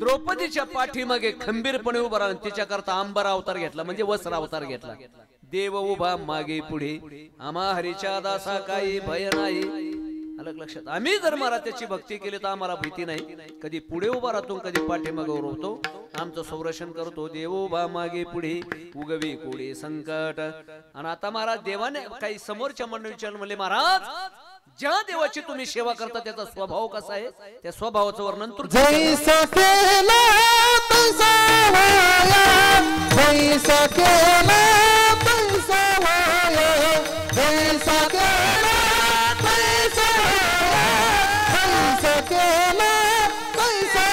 द्रौपदीच्या पाठीमागे खंबीरपणे उभा राहून तिच्याकरता अंबर अवतार घेतला, म्हणजे वस्त्र अवतार घेतला. देव उभा मागे पुढे, आम्हा हरीच्या दासा काही भय नाही. अलग लक्षात. आम्ही जर महाराजाची भक्ती केली तर आम्हाला भीती नाही. कधी पुढे उभा राहतो, कधी पाठीमागे उभा राहतो. आमचं संरक्षण करतो. देव उभा मागे पुढे, उगवी कोडे संकट. आणि आता महाराज देवाने काही समोरच्या मंडळीच्या म्हणले, महाराज ज्या देवाची तुम्ही सेवा करता त्याचा स्वभाव कसा आहे, त्या स्वभावाचं वर्णन जैसा केला तैसा होया, जैसा केला तैसा होया, जैसा केला तैसा होया, जैसा केला तैसा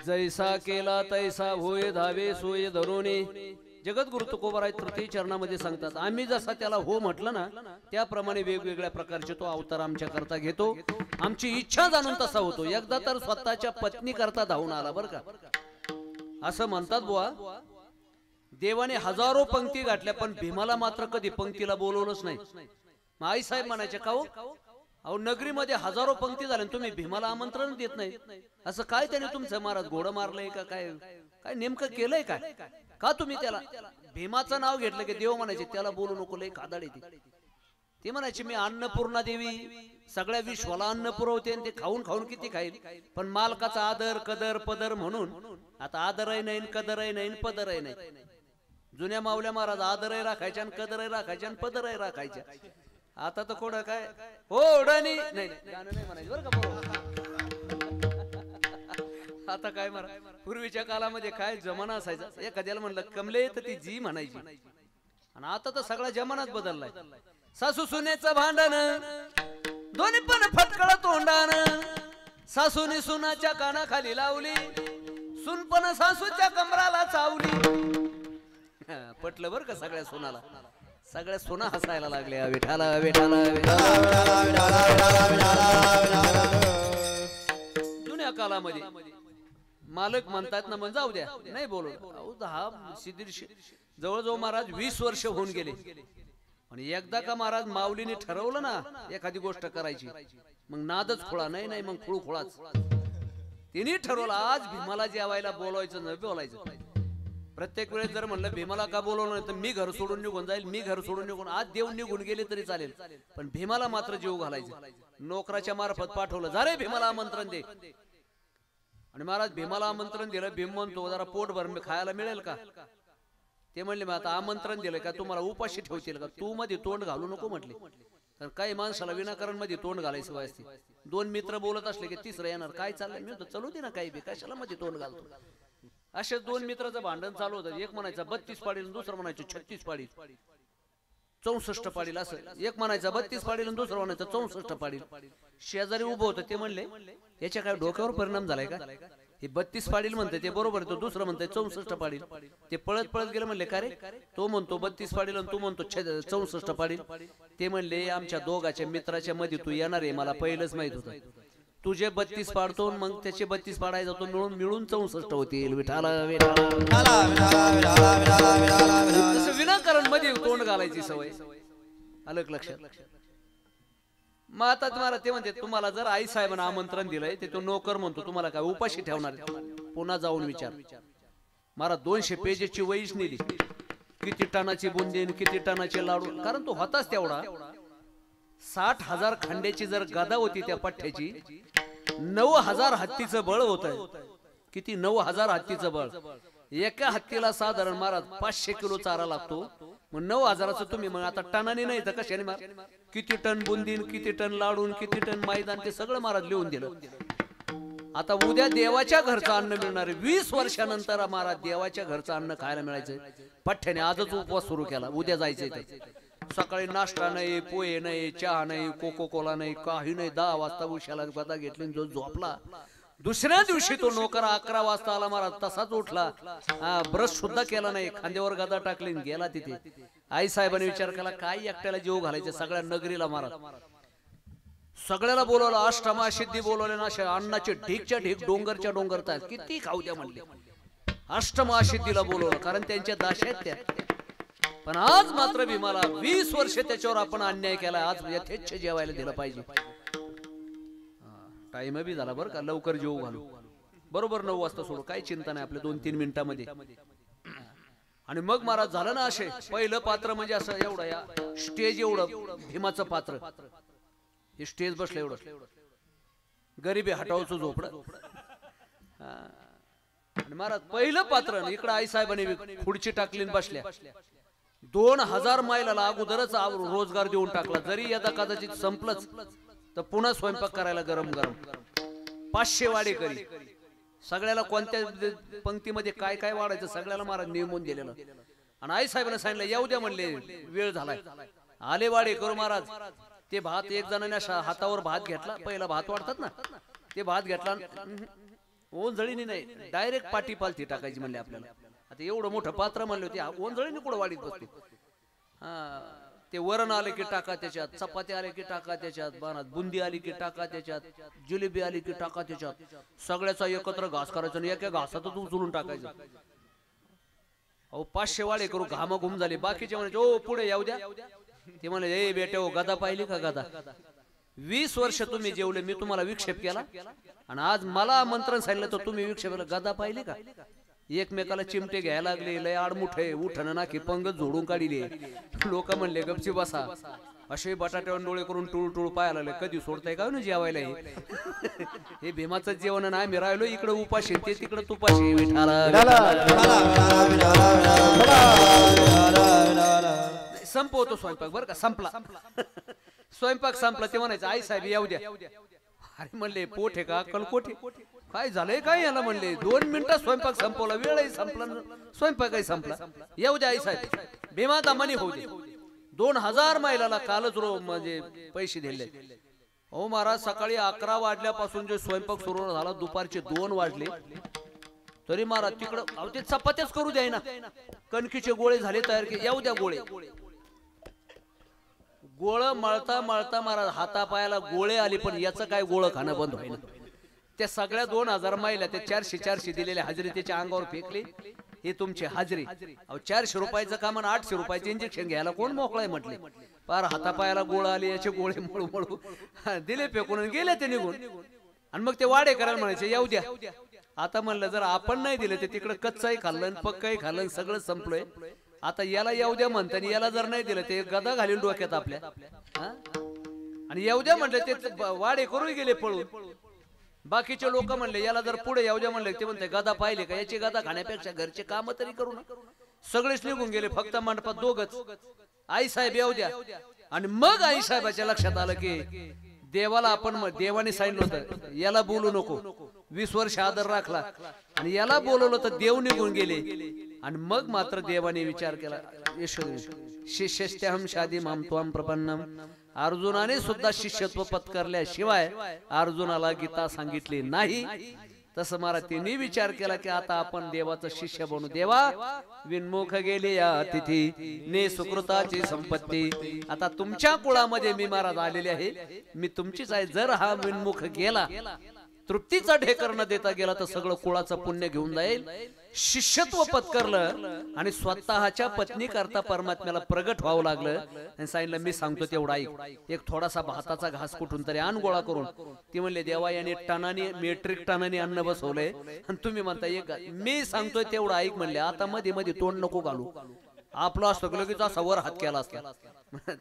जैसा केला तैसा होय धावे सोय धरोने. जगद्गुरु तुकोबाराय तृतीय चरणामध्ये सांगतात, आम्ही जसा त्याला हो म्हटलं ना त्याप्रमाणे वेगवेगळ्या प्रकारचे तो अवतार आमच्या करता घेतो. आमची इच्छा जाणून तसा होतो. एकदा तर स्वतःच्या पत्नी करता धावून आला बर का. असं म्हणतात बुवा, देवाने हजारो पंक्ती गाठल्या पण भीमाला मात्र कधी पंक्तीला बोलवलंच नाही. आई साहेब म्हणायचे, का हो अहो नगरीमध्ये हजारो पंक्ती झाल्या तुम्ही भीमाला आमंत्रण देत नाही, असं काय त्याने तुमचं महाराज घोडं मारलंय का, काय काय नेमकं केलंय काय, का तुम्ही त्याला भीमाचं नाव घेतलं की देव म्हणायचे त्याला बोलू नको, लय कादाड येते. ते म्हणायचे मी अन्नपूर्णा देवी सगळ्या विश्वाला अन्न पुरवते आणि ते खाऊन खाऊन किती खाईल, पण मालकाचा आदर कदर पदर म्हणून आता आदरही नाही कदरही नाही पदरही नाही. जुन्या मावल्या महाराज आदरही राखायच्या आणि कदरही राखायच्या आणि पदरही राखायच्या. आता तर कोण काय हो ओढणी नाही गाणं नाही म्हणायचं बरं का. आता काय मारा, पूर्वीच्या काळामध्ये काय जमाना असायचा, एखाद्याला म्हणलं कमले तर ती जी म्हणायची. आणि आता तर सगळा जमानाच बदललाय. सासू सुनेचं भांडण दोन्ही पण फटकळ तोंडान, सासूने सुनाच्या कानाखाली लावली, सुन पण सासूच्या कमराला चावली. पटलं बर का सगळ्या सुनाला. सगळ्या सुना हसायला लागल्या, विठाला विठाला जुन्या काळामध्ये मालक म्हणतात ना मग जाऊ द्या नाही बोलत. हा जवळजवळ महाराज 20 वर्ष होऊन गेले. आणि एकदा का महाराज माऊलीने ठरवलं ना एखादी गोष्ट करायची मग नादच खोळा नाही नाही मग खुळू खोळाच. तिने ठरवलं आज भीमाला जेवायला बोलायचं नाही बोलायचं. प्रत्येक वेळेस जर म्हणलं भीमाला का बोलवलं नाही तर मी घर सोडून निघून जाईल, मी घर सोडून निघून आज देव निघून गेले तरी चालेल पण भीमाला मात्र जीव घालायचं. नोकराच्या मार्फत पाठवलं, जा रे भीमाला आमंत्रण दे. आणि महाराज भीमाला आमंत्रण दिलं. भीम म्हणतो जरा पोट भरून खायला मिळेल का. ते म्हणले मग आता आमंत्रण दिलं का तुम्हाला उपाशी ठेवतील का, तू मध्ये तोंड घालू नको म्हटले. तर काही माणसाला विनाकारण मध्ये तोंड घालायचं वाजते. दोन मित्र बोलत असले की तिसरं येणार, काय चाललंय मी म्हणतो चलू दे ना काही बी, कशाला मध्ये तोंड घालतो. असे दोन मित्राचं भांडण चालू होतं. एक म्हणायचा 32 पाडील, दुसरं म्हणायचं 36 पाडील, 64 पाडील. असं एक म्हणायचा 32 पाडील आणि दुसरं म्हणायचं 64 पाडील. शेजारी उभं होतं ते म्हणले याच्या काय डोक्यावर परिणाम झालाय का, हे 32 पाडील म्हणते ते बरोबर, तो दुसरं म्हणतंय 64 पाडील. ते पळत पळत गेलं. म्हणले का रे, तो म्हणतो 32 पाडील आणि तू म्हणतो 64 पाडील. ते म्हणले आमच्या दोघाच्या मित्राच्या मध्ये तू येणार आहे मला पहिलंच माहित होतं. तुझे 32 पाडतो मग त्याचे 32 पाडायचा तो मिळून मिळून 64 होतील. विठाला तसं विनाकारण मध्ये तोंड घालायची सवय. अलग लक्षात. मग आता तुम्हाला ते म्हणते तुम्हाला जर आई साहेबांना आमंत्रण दिलंय ते तो नोकर म्हणतो तुम्हाला काय उपाशी ठेवणार. पुन्हा जाऊन विचार. मला 200 पेजेसची वहीच नेली. किती टनाची बुंदी किती टनाचे लाडू. कारण तो होताच तेवढा. 60,000 खंड्याची जर गदा होती त्या पठ्ठ्याची 9,000 हत्तीचं बळ होत. किती 9,000 हत्तीचं बळ. एका हत्तीला साधारण महाराज 500 किलो चारा लागतो. मग 9,000चं तुम्ही मग आता टनाने नाही तर कशाने मार. किती टन बुंदीन किती टन लाडून किती टन मैदान ते सगळं महाराज लिहून दिलं. आता उद्या देवाच्या घरचं अन्न मिळणार आहे. 20 वर्षानंतर महाराज देवाच्या घरचं अन्न खायला मिळायचं. पठ्ठ्याने आजच उपवास सुरू केला. उद्या जायचंय ते. सकाळी नाश्ता नाही पोहे नाही चहा नाही कोको कोला नाही काही नाही. 10 वाजता उशाला गदा घेतली जो झोपला. दुसऱ्या दिवशी तो नोकर 11 वाजता आला महाराज तसाच उठला. ब्रश सुद्धा केला नाही. खांद्यावर गदा टाकली गेला तिथे. आई साहेबांनी विचार केला काय एकट्याला जीव घालायचे. सगळ्या नगरीला महाराज सगळ्याला बोलवलं. अष्टमा सिद्धी बोलवले ना. अन्नाचे ढीकच्या ढीक डोंगरच्या डोंगर तास किती खाऊ द्या म्हणले. अष्टमा सिद्धीला बोलवलं कारण त्यांच्या दाशात त्या. पण आज मात्र भीमाला 20 वर्ष त्याच्यावर आपण अन्याय केला. आज यथेच्छ जेवायला दिलं पाहिजे. टाइम बी झाला बरं का. लवकर जेवू घालू. बरोबर 9 वाजता सोडू. काही चिंता नाही आपल्या 2-3 मिनिटांमध्ये. आणि मग महाराज झालं ना असे. पहिलं पात्र म्हणजे असं एवढं या स्टेज एवढं भीमाचं पात्र. हे स्टेज बसलं एवढं. गरिबी हटावचं झोपडं. आणि महाराज पहिलं पात्र इकडं आई साहेबांनी खुर्ची टाकली बसल्या. 2000 मैलाला अगोदरच रोजगार देऊन टाकला. जरी यदा कदाचित संपलंच तर पुन्हा स्वयंपाक करायला गरम गरम. 500 वाडे करी. सगळ्याला कोणत्या पंक्तीमध्ये काय काय वाढायचं सगळ्याला महाराज नेमून दिलेलं. आणि आई साहेबांना सांगितलं येऊ द्या म्हणले वेळ झालाय. आले वाडे करू महाराज. ते भात एक जणांनी हातावर भात घेतला. पहिला भात वाढतात ना ते भात घेतला. ओंजळीने नाही डायरेक्ट पाटी पालथी टाकायची म्हणले आपल्याला. आता एवढं मोठं पात्र म्हणले होते ओंजळीने कुठं वाढीत बसतो. ते वरण आले की टाका त्याच्यात. चपाती आले की टाका त्याच्यात. बाणात बुंदी आली की टाका त्याच्यात. जिलेबी आली की टाका त्याच्यात. सगळ्याचा एकत्र घास करायचा आणि एका घासातच उचलून टाकायचं. अहो 500 वाडे करू घामाघूम झाले. बाकीचे म्हणायचे ओ पुढे येऊ द्या. ते म्हणे ए बेटे हो गदा पाहिली का गदा. 20 वर्ष तुम्ही जेवले मी तुम्हाला विक्षेप केला आणि आज मला आमंत्रण सांगितलं तर तुम्ही विक्षेप केला. गदा पाहिली का. एकमेकाला चिमटे घ्यायला लागले. लय आडमुठे उठणं नाकी पंगत झोडून काढले. लोक म्हणले गपची बसा. असे बटाट्यावर डोळे करून टूळ टूळ पाहायला लागले. कधी सोडताय का ना जेवायला. हे भीमाचं जेवण नाही. आम्ही राहिलो इकडे उपाशी ते तिकडे तुपाशी. संपवतो स्वयंपाक बरं का. संपला स्वयंपाक संपला. ते म्हणायचं आई साहेब येऊ द्या. अरे म्हणले पोट आहे का कलकोटे काय झालंय काय याला म्हणले. 2 मिनिटात स्वयंपाक संपवला. वेळही संपला स्वयंपाकही संपला. येऊ द्या आई साहेब. भीमा दामानी होऊ दे. 2000 मैलाला कालच म्हणजे पैसे दिले. हो महाराज सकाळी 11 वाजल्यापासून जो स्वयंपाक सुरू झाला दुपारचे 2 वाजले तरी महाराज तिकडं ते चपात्याच करू द्याय ना. कणकीचे गोळे झाले तयार की येऊ द्या गोळे. गोळ मळता मळता महाराज हातापायाला गोळे आले पण याचं काय गोळ खाणं बंद व्हायला. त्या सगळ्या 2000 मैला ते 400 दिलेले हजेरी त्याच्या अंगावर फेकले. हे तुमची हाजरी. 400 रुपयाचं काम आणि 800 रुपयाचं इंजेक्शन घ्यायला कोण मोकळाय म्हटले. पार हातापायाला गोळ आले. याचे गोळे मळू मळू दिले फेकून गेले ते निघून. आणि मग ते वाडे करायला म्हणायचे येऊ द्या. आता म्हणलं जर आपण नाही दिलं ते तिकडं कच्चाही खाल्लं पक्काही खाल्लं सगळं संपलोय. आता याला येऊ द्या म्हणतात. याला जर नाही दिलं ते गदा घालील डोक्यात आपल्या. आणि येऊ द्या म्हणले ते वाडे करून गेले पळून. बाकीचे लोक म्हणले याला जर पुढे येऊ द्या म्हणले ते म्हणते गदा पाहिले का. याची गदा खाण्यापेक्षा घरचे काम तरी करू ना. सगळेच निघून गेले. फक्त मंडपात दोघच. आई साहेब येऊ द्या. आणि मग आई साहेबाच्या लक्षात आलं की देवाला आपण देवाने सांगितलं होतं याला बोलू नको. 20 वर्ष आदर राखला आणि याला बोलवलं तर देव निघून गेले. आणि मग मात्र देवाने विचार केला शिष्यस्त्यहम शादी माम त्वाम प्रपन्नम. अर्जुनाने सुद्धा शिष्यत्व पत्करल्याशिवाय अर्जुनाला गीता सांगितली नाही. तसं महाराज त्यांनी विचार केला की आता आपण देवाचं शिष्य बनू. देवा विनमुख गेले या तिथी ने सुकृताची संपत्ती. आता तुमच्या कुळामध्ये मी महाराज आलेले आहे, मी तुमचीच आहे. जर हा विनमुख गेला, तृप्तीचा ढेकर न देता गेला, तर सगळं कुळाचं पुण्य घेऊन जाईल. शिष्यत्व पत्करलं आणि स्वतःच्या पत्नी करता परमात्म्याला प्रगट व्हावं लागलं. आणि सांगितलं मी सांगतो तेवढा ऐक, एक थोडासा भाताचा घास कुठून तरी आण गोळा करून. ती म्हणले देवा याने टनाने मेट्रिक टनाने अन्न बसवलंय आणि तुम्ही म्हणता एक, मी सांगतोय तेवढा ऐक म्हणले. आता मध्ये मध्ये तोंड नको घालू. आपलं असतो की तसा वर हात केला असता,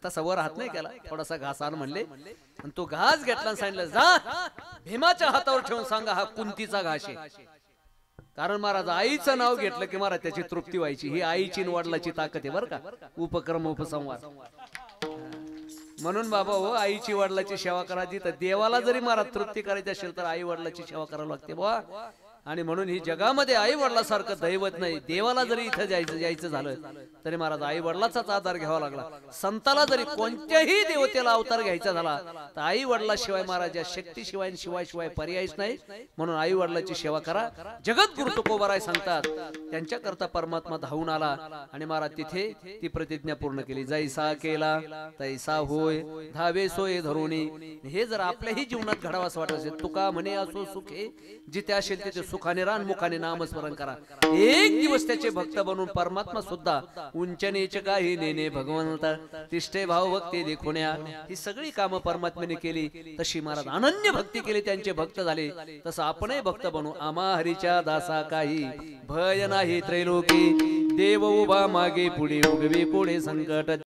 तसा वर हात नाही केला. थोडासा घास आण म्हणले आणि तो घास घेतला आणि सांगितलं जा भीमाच्या हातावर ठेवून सांगा हा कुंतीचा घास आहे. कारण महाराज आईचं नाव घेतलं की महाराज त्याची तृप्ती व्हायची. ही आईची वडिलाची ताकद आहे बरं का. उपक्रम उपसंवाद. म्हणून बाबा हो, आईची वडिलाची सेवा करायची तर देवाला जरी महाराज तृप्ती करायची असेल तर आई वडिलाची सेवा करावी लागते बुवा. आणि म्हणून ही जगामध्ये आई वडिलासारखं दैवत नाही. देवाला जरी इथं जायचं झालं तरी महाराज आई वडिलाचाच आधार घ्यावा लागला. संताला जरी कोणत्याही देवतेला अवतार घ्यायचा झाला तर आई वडिलाशिवाय महाराज या शक्तीशिवाय शिवाय पर्यायच नाही. म्हणून आई वडिलाची सेवा करा. जगद्गुरु तुकोबाराय सांगतात त्यांच्या करता परमात्मा धावून आला आणि महाराज तिथे ती प्रतिज्ञा पूर्ण केली. जैसा केला तैसा होय धावे सोय धरुणी. हे जर आपल्याही जीवनात घडावं असं वाटत असेल, तुका म्हणे असो सुखे जिथे असेल तिथे सुखाने रान मुखाने नामस्मरण करा. एक दिवस त्याचे भक्त बनून परमात्मा सुद्धा उंच नीच काही नेने भगवंता तिष्ठे भाव भक्ती देखुण्या. ही सगळी कामं परमात्म्याने केली. तशी महाराज अनन्य भक्ती केली, त्यांचे भक्त झाले. तसं आपणही भक्त बनू. आम्हा हरीच्या दासा काही भय नाही त्रैलोकी. देव उभा मागे पुढे उगवे पुढे संकट